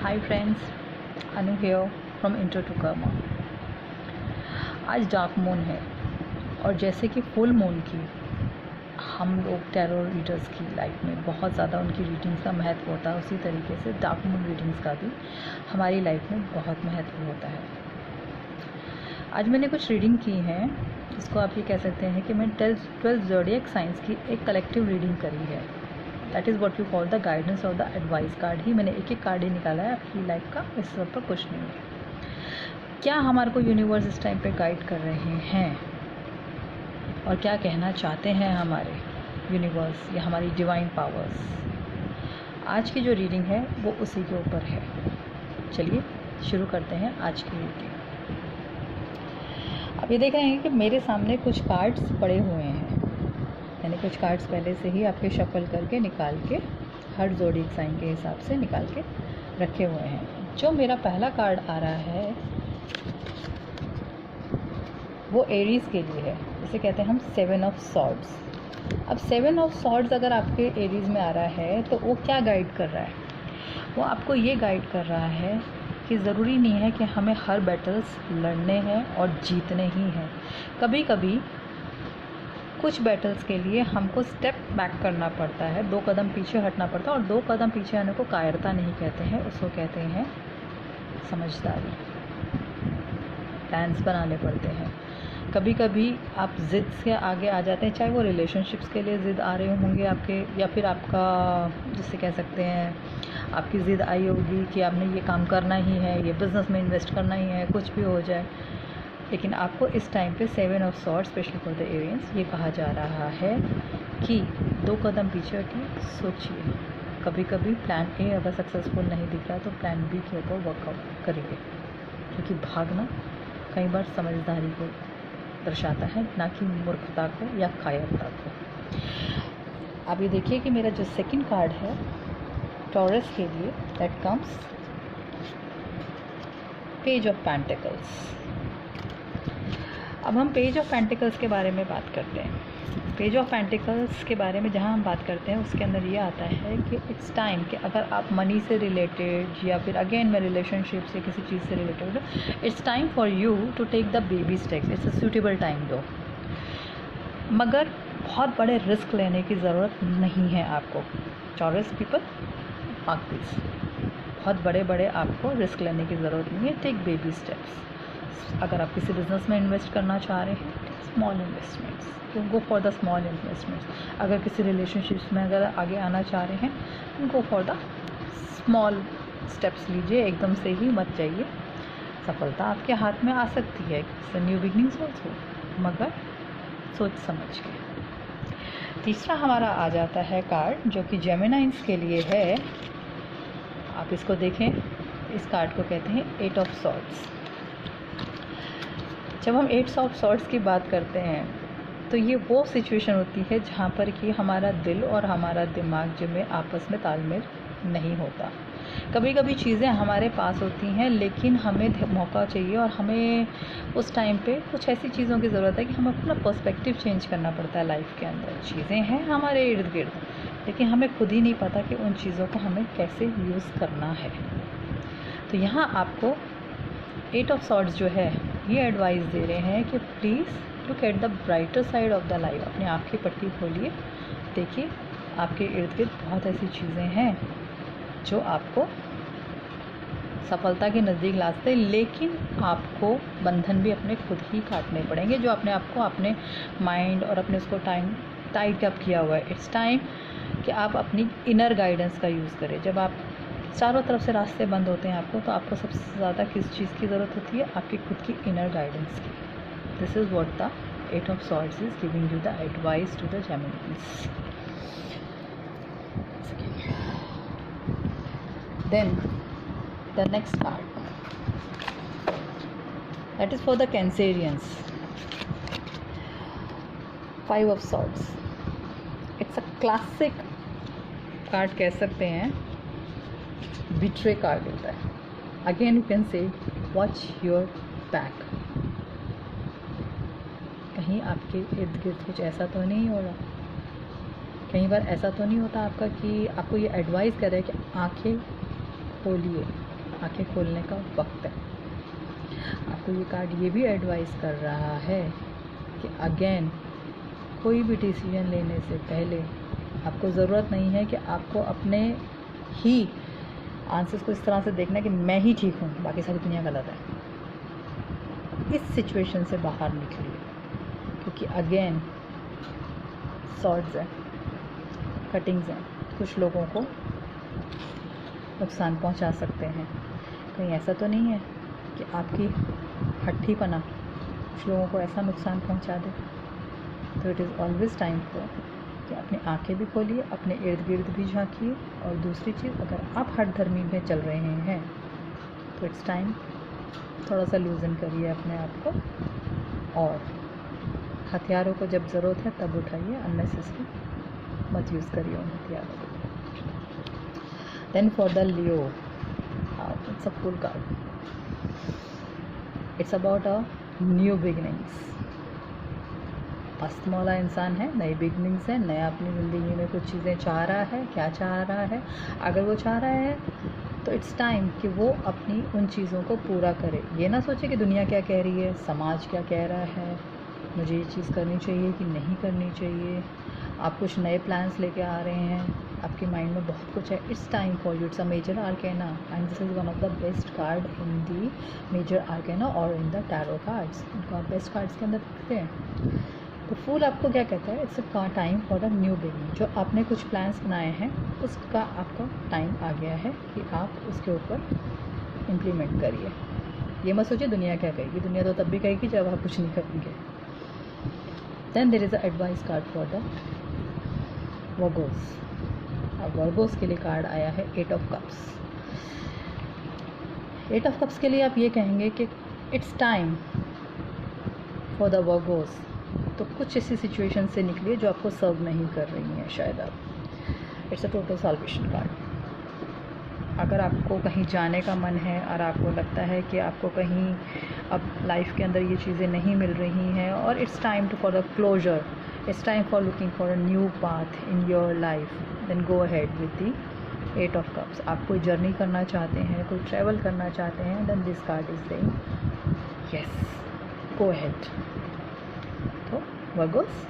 Hi friends, Anu here from intro to karma. आज dark moon है और जैसे कि फुल मून की हम लोग टैरो रीडर्स की लाइफ में बहुत ज़्यादा उनकी रीडिंग्स का महत्व होता है, उसी तरीके से डार्क मून रीडिंग्स का भी हमारी लाइफ में बहुत महत्व होता है। आज मैंने कुछ रीडिंग की हैं, इसको आप ये कह सकते हैं कि मैं 12 ज़ोडिएक साइंस की एक कलेक्टिव रीडिंग करी है। That is what you call the guidance और द एडवाइस कार्ड ही मैंने एक कार्ड ही निकाला है आपकी लाइफ का, इस सब पर कुछ नहीं है। क्या हमारे को यूनिवर्स इस टाइम पे गाइड कर रहे हैं और क्या कहना चाहते हैं हमारे यूनिवर्स या हमारी डिवाइन पावर्स। आज की जो रीडिंग है वो उसी के ऊपर है। चलिए शुरू करते हैं आज की रीडिंग। आप ये देख रहे हैं कि मेरे सामने कुछ कार्ड्स पड़े हुए हैं। मैंने कुछ कार्ड्स पहले से ही आपके शफल करके निकाल के हर ज़ोडिएक साइन के हिसाब से निकाल के रखे हुए हैं। जो मेरा पहला कार्ड आ रहा है वो एरीज़ के लिए है, जिसे कहते हैं हम 7 ऑफ सॉर्ड्स। अब 7 ऑफ सॉर्ड्स अगर आपके एरीज़ में आ रहा है तो वो क्या गाइड कर रहा है? वो आपको ये गाइड कर रहा है कि ज़रूरी नहीं है कि हमें हर बैटल्स लड़ने हैं और जीतने ही हैं। कभी कभी कुछ बैटल्स के लिए हमको स्टेप बैक करना पड़ता है, 2 कदम पीछे हटना पड़ता है। और 2 कदम पीछे आने को कायरता नहीं कहते हैं, उसको कहते हैं समझदारी। प्लान्स बनाने पड़ते हैं। कभी कभी आप ज़िद से आगे आ जाते हैं, चाहे वो रिलेशनशिप्स के लिए ज़िद आ रहे होंगे आपके, या फिर आपका जिससे कह सकते हैं आपकी ज़िद आई होगी कि आपने ये काम करना ही है, ये बिज़नेस में इन्वेस्ट करना ही है, कुछ भी हो जाए। लेकिन आपको इस टाइम पे 7 of swords specially for the Aryans ये कहा जा रहा है कि 2 कदम पीछे हटिए, सोचिए। कभी कभी प्लान ए अगर सक्सेसफुल नहीं दिख रहा तो प्लान बी के ऊपर वर्कआउट करिए, क्योंकि भागना कई बार समझदारी को दर्शाता है, ना कि मूर्खता को या कायरता को। आप ये देखिए कि मेरा जो सेकंड कार्ड है टॉरस के लिए, that comes page of pentacles. अब हम पेज ऑफ पेंटिकल्स के बारे में बात करते हैं। पेज ऑफ पेंटिकल्स के बारे में जहाँ हम बात करते हैं उसके अंदर ये आता है कि इट्स टाइम कि अगर आप मनी से रिलेटेड या फिर अगेन में रिलेशनशिप से किसी चीज़ से रिलेटेड हो, it's time for you to take the baby steps. It's a suitable time though, मगर बहुत बड़े रिस्क लेने की ज़रूरत नहीं है आपको। टॉरस पीपल, मार्क दिस, बहुत बड़े आपको रिस्क लेने की ज़रूरत नहीं है। Take baby steps. अगर आप किसी बिज़नेस में इन्वेस्ट करना चाह रहे हैं, small investments, go for the small investments. अगर किसी रिलेशनशिप्स में अगर आगे आना चाह रहे हैं, go for the small steps लीजिए, एकदम से ही मत जाइए। सफलता आपके हाथ में आ सकती है, न्यू बिगनिंग्स ऑल्सो, मगर सोच समझ के। तीसरा हमारा आ जाता है कार्ड जो कि जेमिनाइंस के लिए है। आप इसको देखें, इस कार्ड को कहते हैं 8 ऑफ सॉर्ड्स। जब हम 8 ऑफ सॉर्ड्स की बात करते हैं तो ये वो सिचुएशन होती है जहाँ पर कि हमारा दिल और हमारा दिमाग जो में आपस में तालमेल नहीं होता। कभी कभी चीज़ें हमारे पास होती हैं लेकिन हमें मौका चाहिए और हमें उस टाइम पे कुछ ऐसी चीज़ों की ज़रूरत है कि हमें अपना पर्सपेक्टिव चेंज करना पड़ता है लाइफ के अंदर। चीज़ें हैं हमारे इर्द गिर्द, लेकिन हमें खुद ही नहीं पता कि उन चीज़ों को हमें कैसे यूज़ करना है। तो यहाँ आपको 8 ऑफ सॉर्ड्स जो है ये एडवाइस दे रहे हैं कि please look at the brighter side of the life. अपनी आँख की पट्टी खोलिए, देखिए आपके इर्द गिर्द बहुत ऐसी चीज़ें हैं जो आपको सफलता के नज़दीक ला सकते हैं, लेकिन आपको बंधन भी अपने खुद ही काटने पड़ेंगे जो अपने आप को, अपने माइंड और अपने उसको टाइम टाइट अप किया हुआ है। इट्स टाइम कि आप अपनी इनर गाइडेंस का यूज़ करें। जब आप चारों तरफ से रास्ते बंद होते हैं आपको, तो आपको सबसे ज़्यादा किस चीज़ की ज़रूरत होती है? आपकी खुद की इनर गाइडेंस की। This is what the 8 of swords is giving you the advice to the Geminis. Then the next card, that is for the Cancerians, 5 of swords. It's a classic card कह सकते हैं, betray card होता है। Again you can say watch your back. कहीं आपके इर्द गिर्द कुछ ऐसा तो नहीं हो रहा, कई बार ऐसा तो नहीं होता आपका कि आपको ये एडवाइस करे कि आंखें खोलिए, आंखें खोलने का वक्त है। आपको ये कार्ड ये भी एडवाइस कर रहा है कि अगेन कोई भी डिसीजन लेने से पहले आपको ज़रूरत नहीं है कि आपको अपने ही आंसर्स को इस तरह से देखना कि मैं ही ठीक हूँ, बाकी सारी दुनिया गलत है। इस सिचुएशन से बाहर निकलिए, क्योंकि अगेन सॉर्ड्स हैं, कटिंग्स हैं, कुछ लोगों को नुकसान पहुंचा सकते हैं। कहीं ऐसा तो नहीं है कि आपकी हट्ठीपना कुछ लोगों को ऐसा नुकसान पहुंचा दे। तो it is always time for कि अपनी आंखें भी खोलिए, अपने इर्द गिर्द भी झांकिए। और दूसरी चीज़, अगर आप हठधर्मी में चल रहे हैं तो इट्स टाइम थोड़ा सा लूजन करिए अपने आप को, और हथियारों को जब ज़रूरत है तब उठाइए, अननेसेसरी मत यूज़ करिए उन हथियारों को। Then for the Leo, it's a full card. It's about a new beginnings. Asthma वाला इंसान है, नई बिगनिंग्स है, नया अपनी ज़िंदगी में कुछ चीज़ें चाह रहा है। क्या चाह रहा है? अगर वो चाह रहा है तो इट्स टाइम कि वो अपनी उन चीज़ों को पूरा करे। ये ना सोचे कि दुनिया क्या कह रही है, समाज क्या कह रहा है, मुझे ये चीज़ करनी चाहिए कि नहीं करनी चाहिए। आप कुछ नए प्लान्स लेके आ रहे हैं, आपके माइंड में बहुत कुछ है। It's time for you. It's a major arcana and this is one of the best card in the major arcana और इन द टैरो कार्ड्स। उनको आप बेस्ट कार्ड्स के अंदर रखते हैं। तो फूल आपको क्या कहता है? It's a time for a new beginning. जो आपने कुछ प्लान्स बनाए हैं उसका आपका टाइम आ गया है कि आप उसके ऊपर इम्प्लीमेंट करिए। ये मत सोचिए दुनिया क्या कहेगी, दुनिया तो तब भी कहेगी जब आप कुछ नहीं करेंगे। Then there is a advice card for the Virgos. अब वर्गोस के लिए कार्ड आया है 8 ऑफ कप्स। 8 ऑफ कप्स के लिए आप ये कहेंगे कि it's time for the Virgo's. तो कुछ ऐसी सिचुएशन से निकलिए जो आपको सर्व नहीं कर रही हैं शायद आप। It's a total solvation card. अगर आपको कहीं जाने का मन है और आपको लगता है कि आपको कहीं अब लाइफ के अंदर ये चीज़ें नहीं मिल रही हैं और it's time to for the closure, it's time for looking for a new path in your life, then go ahead with the 8 of cups. आप कोई जर्नी करना चाहते हैं, कोई ट्रैवल करना चाहते हैं, then this card is saying yes, go ahead. तो Virgos,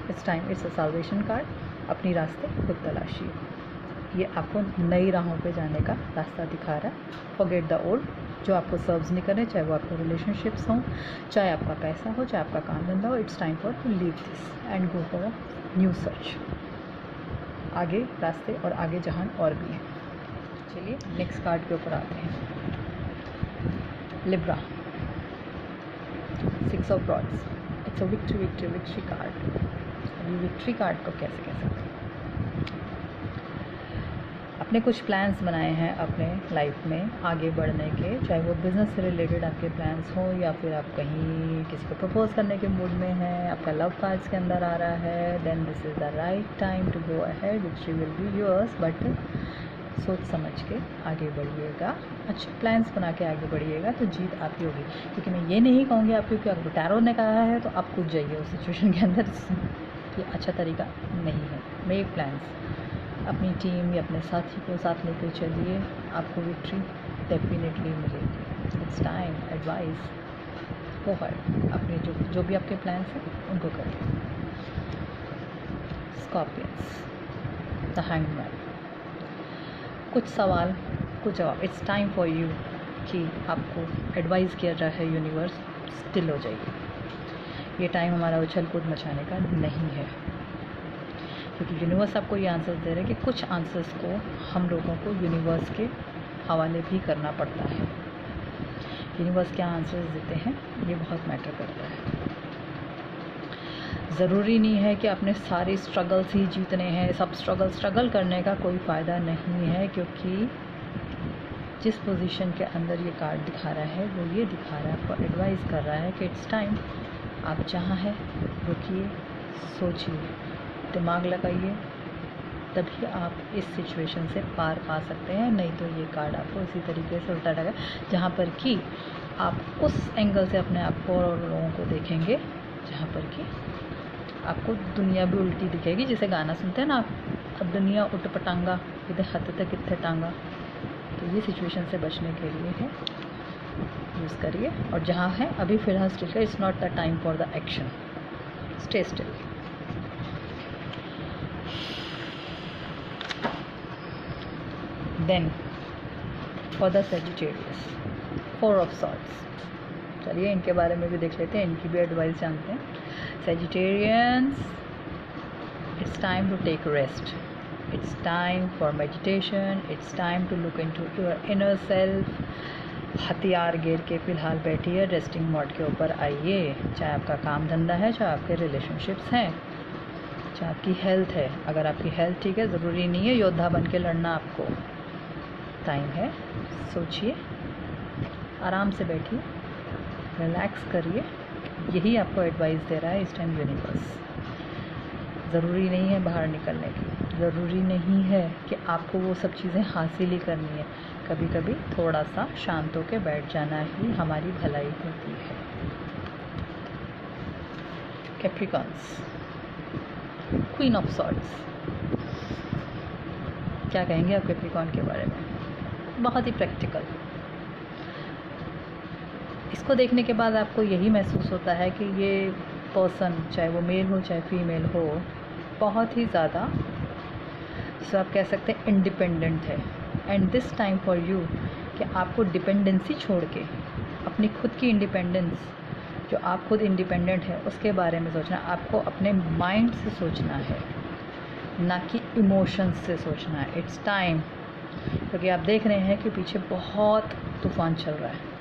it's time, it's a salvation card. अपनी रास्ते खुद तलाशिए। ये आपको नई राहों पे जाने का रास्ता दिखा रहा है। फॉरगेट द ओल्ड, जो आपको सर्व्स नहीं कर रहे, चाहे वो आपके रिलेशनशिप्स हों, चाहे आपका पैसा हो, चाहे आपका काम धंधा हो। It's time for to leave this and go for a new search. आगे रास्ते और आगे जहान और भी हैं। चलिए नेक्स्ट कार्ड के ऊपर आते हैं। Libra, 6 of rods. It's a victory card. अभी विक्ट्री कार्ड को कैसे कह सकते हैं? आपने कुछ प्लान्स बनाए हैं अपने लाइफ में आगे बढ़ने के, चाहे वो बिज़नेस से रिलेटेड आपके प्लान्स हों या फिर आप कहीं किसी को प्रपोज करने के मूड में हैं, आपका लव कार्ड्स के अंदर आ रहा है। Then this is the right time to go ahead, victory will be yours, but सोच समझ के आगे बढ़िएगा, अच्छे प्लान्स बना के आगे बढ़िएगा तो जीत आपकी होगी। क्योंकि मैं ये नहीं कहूँगी आप, क्योंकि अगर टैरो ने कहा है तो आप कूद जाइए उस सिचुएशन के अंदर। ये अच्छा तरीका नहीं है। मेक प्लान्स, अपनी टीम या अपने साथी को साथ लेकर चलिए, आपको विक्ट्री डेफिनेटली मिलेगी। It's time, advice, go for अपने जो भी आपके प्लान्स हैं उनको करिए। Scorpions, the hangman. कुछ सवाल कुछ जवाब। इट्स टाइम फॉर यू कि आपको एडवाइस किया रहा है यूनिवर्स, स्टिल हो जाइए। ये टाइम हमारा उछल कूद मचाने का नहीं है, क्योंकि यूनिवर्स आपको ये आंसर्स दे रहे हैं कि कुछ आंसर्स को हम लोगों को यूनिवर्स के हवाले भी करना पड़ता है। यूनिवर्स क्या आंसर्स देते हैं ये बहुत मैटर करता है। ज़रूरी नहीं है कि अपने सारे स्ट्रगल्स ही जीतने हैं। सब स्ट्रगल करने का कोई फ़ायदा नहीं है, क्योंकि जिस पोजीशन के अंदर ये कार्ड दिखा रहा है वो ये दिखा रहा है, आपको एडवाइस कर रहा है कि इट्स टाइम, आप जहाँ है रुकिए, सोचिए, दिमाग लगाइए, तभी आप इस सिचुएशन से पार पा सकते हैं। नहीं तो ये कार्ड आपको इसी तरीके से उल्टा लगा, जहाँ पर कि आप उस एंगल से अपने आप को और लोगों को देखेंगे जहाँ पर कि आपको दुनिया भी उल्टी दिखेगी। जैसे गाना सुनते हैं ना आप, अब दुनिया उठ पटांगा, इधर हथ तक कितने टांगा। तो तो ये सिचुएशन से बचने के लिए है, यूज़ करिए। और जहाँ है अभी फ़िलहाल स्टिल का, it's not the time for the action, stay still. Then for the Sagittarius, 4 of swords. चलिए इनके बारे में भी देख लेते हैं, इनकी भी एडवाइस जानते हैं। Sagittarians, it's time to take rest, it's time for meditation, it's time to look into your inner self. हथियार गिर के फ़िलहाल बैठिए, रेस्टिंग मोड के ऊपर आइए। चाहे आपका काम धंधा है, चाहे आपके रिलेशनशिप्स हैं, चाहे आपकी हेल्थ है। अगर आपकी हेल्थ ठीक है, ज़रूरी नहीं है योद्धा बन के लड़ना आपको। टाइम है, सोचिए, आराम से बैठिए, रिलैक्स करिए। यही आपको एडवाइस दे रहा है इस टाइम यूनिवर्स। ज़रूरी नहीं है बाहर निकलने की, ज़रूरी नहीं है कि आपको वो सब चीज़ें हासिल ही करनी है। कभी कभी थोड़ा सा शांत होकर बैठ जाना ही हमारी भलाई होती है। कैप्रिकॉन्स, क्वीन ऑफ सॉर्ड्स, क्या कहेंगे आप कैप्रिकॉन के बारे में? बहुत ही प्रैक्टिकल। इसको देखने के बाद आपको यही महसूस होता है कि ये पर्सन, चाहे वो मेल हो चाहे फीमेल हो, बहुत ही ज़्यादा, जिसे आप कह सकते हैं इंडिपेंडेंट है। And this time for you कि आपको डिपेंडेंसी छोड़ के अपनी खुद की इंडिपेंडेंस, जो आप खुद इंडिपेंडेंट है उसके बारे में सोचना। आपको अपने माइंड से सोचना है, ना कि इमोशंस से सोचना है। इट्स टाइम, क्योंकि आप देख रहे हैं कि पीछे बहुत तूफ़ान चल रहा है।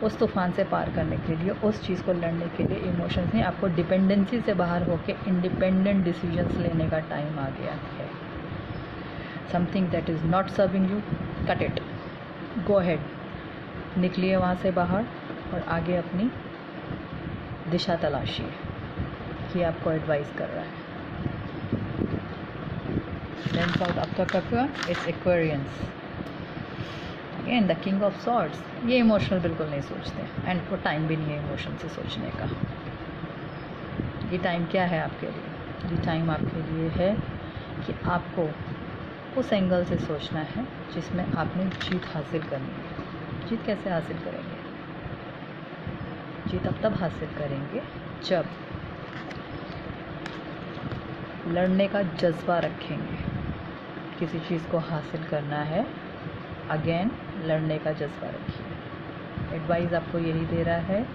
उस तूफ़ान से पार करने के लिए, उस चीज़ को लड़ने के लिए इमोशंस नहीं, आपको डिपेंडेंसी से बाहर होकर इंडिपेंडेंट डिसीजंस लेने का टाइम आ गया है। Something that is not serving you, cut it, go ahead, निकलिए वहाँ से बाहर और आगे अपनी दिशा तलाशिए। ये आपको एडवाइस कर रहा है। Then for after Capricorn, it's Aquarians. Again, the King of Swords. ये इमोशनल बिल्कुल नहीं सोचते, एंड वो टाइम भी नहीं है इमोशन से सोचने का। ये टाइम क्या है आपके लिए? ये टाइम आपके लिए है कि आपको उस एंगल से सोचना है जिसमें आपने जीत हासिल करनी है। जीत कैसे हासिल करेंगे? जीत अब तब हासिल करेंगे जब लड़ने का जज्बा रखेंगे। किसी चीज़ को हासिल करना है, अगेन लड़ने का जज्बा रखिए। एडवाइस आपको यही दे रहा है,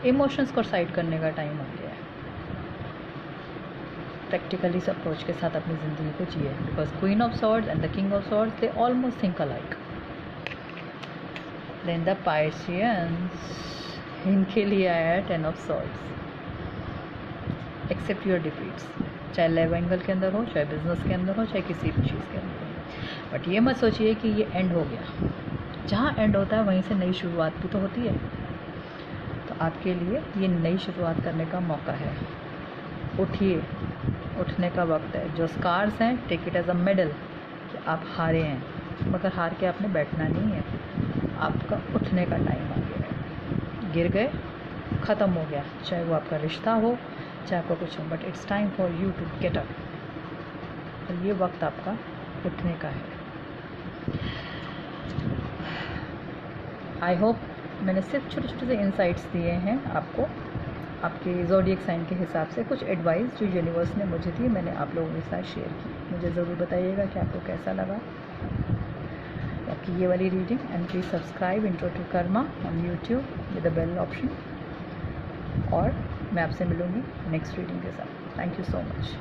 इमोशंस को साइड करने का टाइम आ गया है। प्रैक्टिकली इस अप्रोच के साथ अपनी ज़िंदगी को जिए, because queen of swords and the king of swords, they almost think alike. Then the Pisceans, इनके लिए आया है 10 of swords. Accept your defeats, चाहे लव एंगल के अंदर हो, चाहे बिजनेस के अंदर हो, चाहे किसी भी चीज़ के अंदर हो। बट ये मत सोचिए कि ये एंड हो गया। जहाँ एंड होता है वहीं से नई शुरुआत भी तो होती है। तो आपके लिए ये नई शुरुआत करने का मौका है। उठिए, उठने का वक्त है। जो स्कार्स हैं, take it as a medal कि आप हारे हैं, मगर हार के आपने बैठना नहीं है। आपका उठने का टाइम आ गया है। गिर गए, ख़त्म हो गया, चाहे वो आपका रिश्ता हो, चाहे आपका कुछ हो, but it's time for you to get up. और ये वक्त आपका उठने का है। आई होप मैंने सिर्फ छोटे छोटे से इंसाइट्स दिए हैं आपको, आपके ज़ोडिएक साइन के हिसाब से कुछ एडवाइस जो यूनिवर्स ने मुझे दी, मैंने आप लोगों के साथ शेयर की। मुझे ज़रूर बताइएगा कि आपको कैसा लगा आपकी ये वाली reading. And please subscribe intro to karma on YouTube with the bell option. और मैं आपसे मिलूँगी नेक्स्ट रीडिंग के साथ। Thank you so much.